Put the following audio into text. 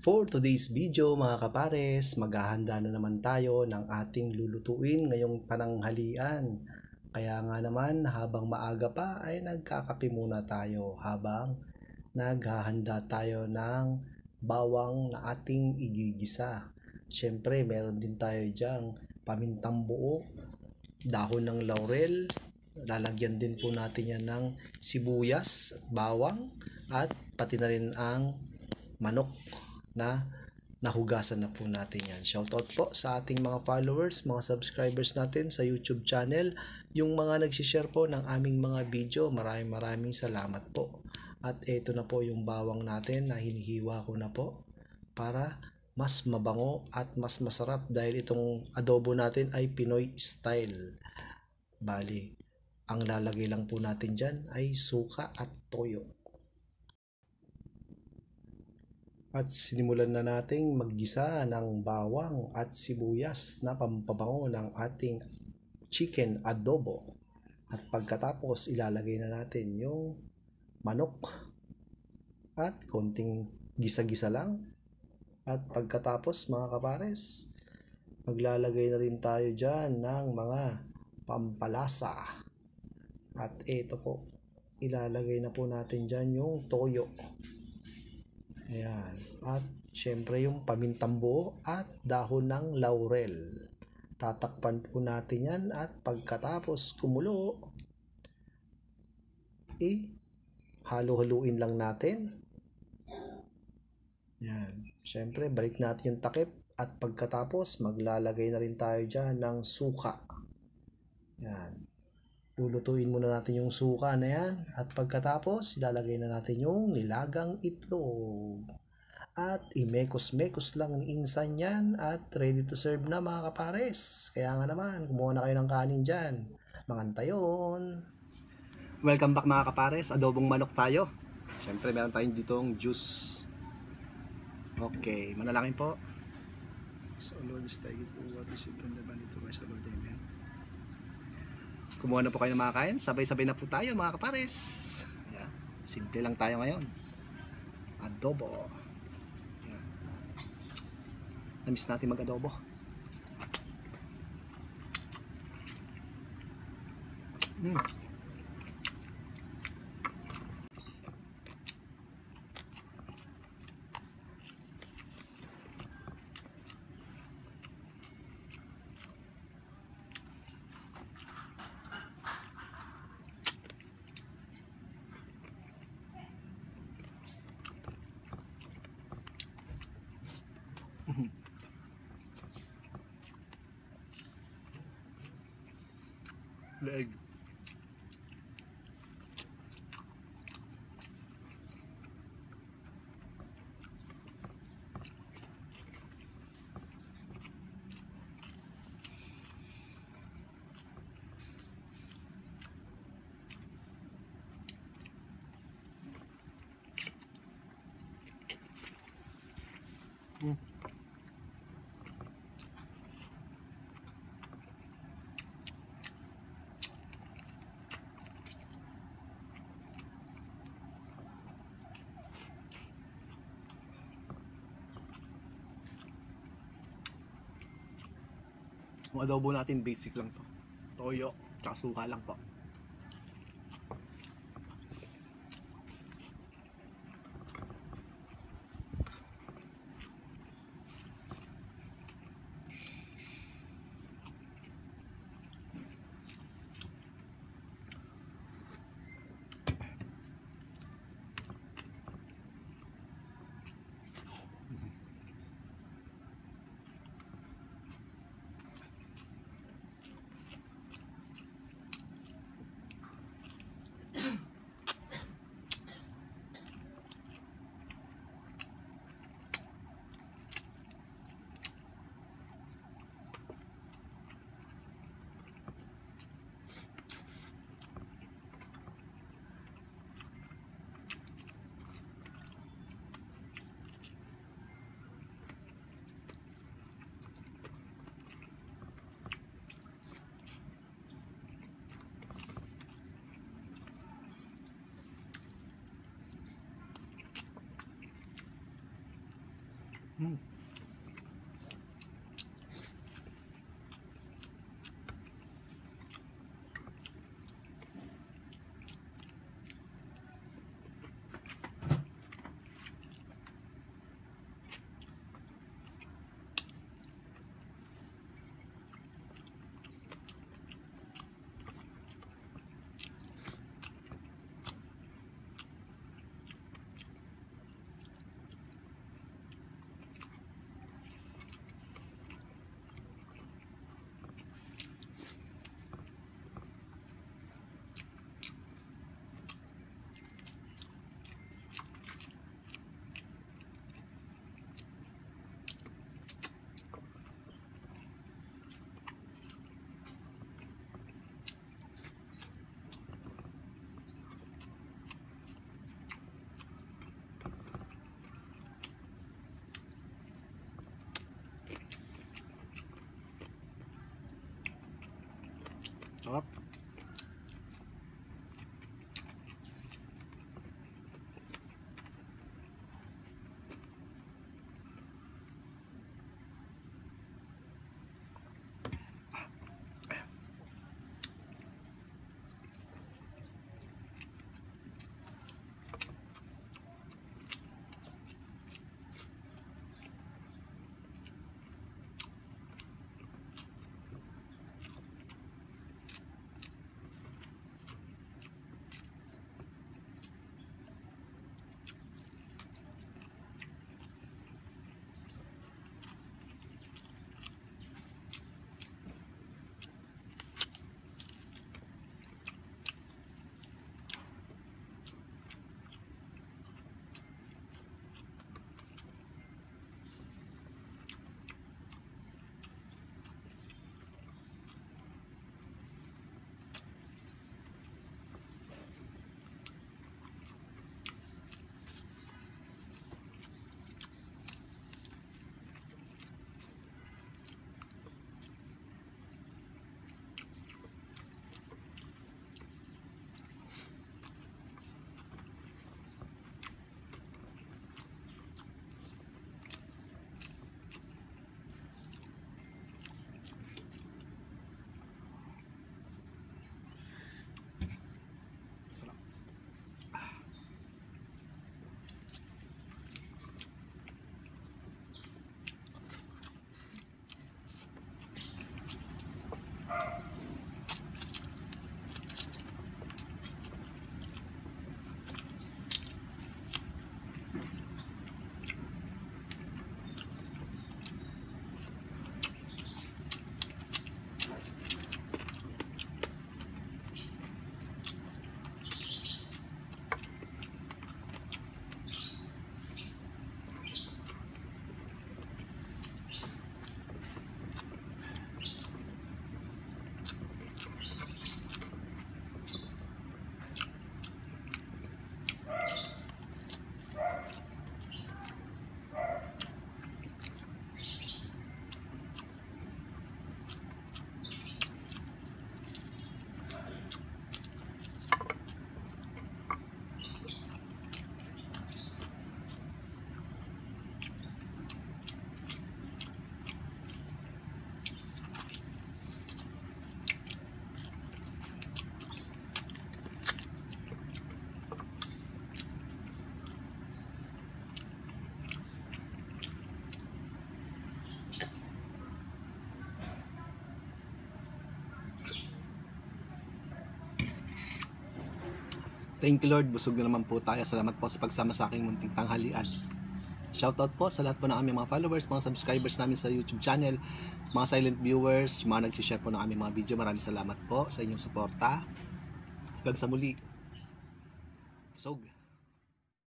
For today's video mga kapares, maghahanda na naman tayo ng ating lulutuin ngayong pananghalian. Kaya nga naman habang maaga pa ay nagkakape muna tayo habang naghahanda tayo ng bawang na ating igigisa. Siyempre meron din tayo dyang pamintang buo, dahon ng laurel, lalagyan din po natin yan ng sibuyas, bawang at pati na rin ang manok na nahugasan na po natin yan. Shoutout po sa ating mga followers, mga subscribers natin sa YouTube channel, yung mga nagsishare po ng aming mga video, maraming salamat po. At ito na po yung bawang natin na hinihiwa ko na po para mas mabango at mas masarap dahil itong adobo natin ay Pinoy style. Bali, ang lalagay lang po natin dyan ay suka at toyo. At sinimulan na nating maggisa ng bawang at sibuyas na pampabango ng ating chicken adobo. At pagkatapos ilalagay na natin yung manok at konting gisa-gisa lang. At pagkatapos mga kapares, maglalagay na rin tayo dyan ng mga pampalasa. At ito po, ilalagay na po natin dyan yung toyo. Ayan. At syempre yung pamintang buo at dahon ng laurel. Tatakpan po natin yan at pagkatapos kumulo, halo-haluin lang natin. Ayan. Syempre balik natin yung takip at pagkatapos maglalagay na rin tayo dyan ng suka. Ayan. Lulutuin muna natin yung suka na yan at pagkatapos ilalagay na natin yung nilagang itlog at imekos-mekos lang ni insan yan at ready to serve na mga kapares. Kaya nga naman kumuha na kayo ng kanin dyan, mangantayon. Welcome back mga kapares, adobong manok tayo. Syempre meron tayong ditong juice. Okay, manalangin po. So Lord, stay to what is it from the body to my Lord, amen. Kumuha na po kayo ng mga kain. Sabay-sabay na po tayo mga kapares. Ayan. Simple lang tayo ngayon. Adobo. Ayan. Namiss natin mag-adobo. Leg. Ang adobo natin basic lang to. Toyo, tsaka suka lang po. Sarap. Thank you Lord, busog na naman po tayo. Salamat po sa pagsama sa aking munting tanghalian. Shoutout po sa lahat po ng aming mga followers, mga subscribers namin sa YouTube channel, mga silent viewers, mga nag-share po ng aming mga video. Maraming salamat po sa inyong suporta. Hanggang sa muli. Busog.